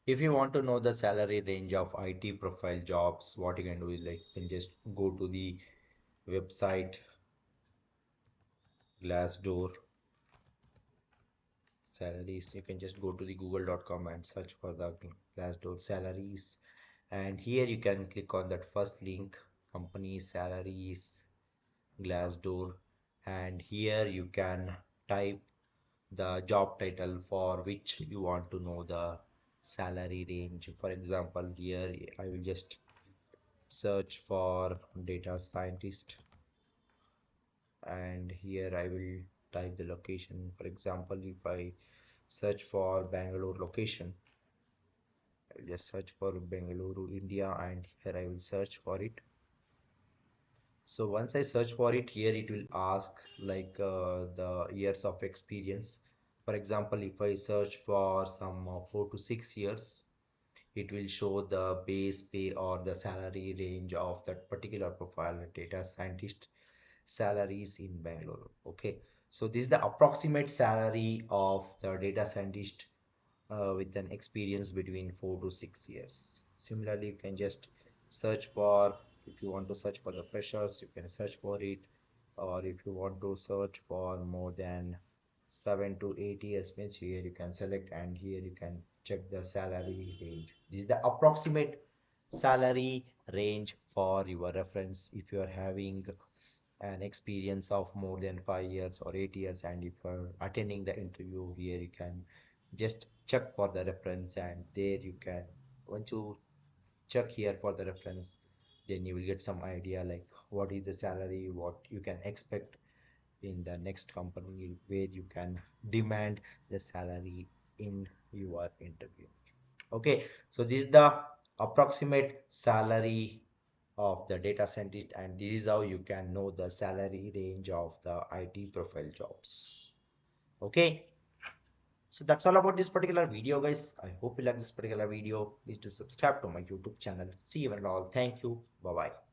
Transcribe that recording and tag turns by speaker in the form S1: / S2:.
S1: If you want to know the salary range of IT profile jobs, what you can do is like you can just go to the website Glassdoor salaries. You can just go to the google.com and search for the Glassdoor salaries, and here you can click on that first link, company salaries Glassdoor, and here you can type the job title for which you want to know the salary range. For example, here I will just search for data scientist, and here I will type the location. For example, if I search for Bangalore location, I will just search for Bengaluru, India, and here I will search for it. So once I search for it, here it will ask like the years of experience. For example, if I search for some 4 to 6 years, it will show the base pay or the salary range of that particular profile data scientist salaries in Bangalore. Okay, so this is the approximate salary of the data scientist with an experience between 4 to 6 years. Similarly, you can just search for, if you want to search for the freshers, you can search for it, or if you want to search for more than 7 to 8 years, means here you can select, and here you can check the salary range. This is the approximate salary range for your reference if you are having an experience of more than 5 years or 8 years, and if you're attending the interview, here you can just check for the reference, and there you can, once you check here for the reference, then you will get some idea like what is the salary, what you can expect in the next company where you can demand the salary in your interview. Okay, so this is the approximate salary of the data scientist, and this is how you can know the salary range of the IT profile jobs. Okay, so that's all about this particular video, guys. I hope you like this particular video. Please do subscribe to my YouTube channel. See you and all. Thank you. Bye bye.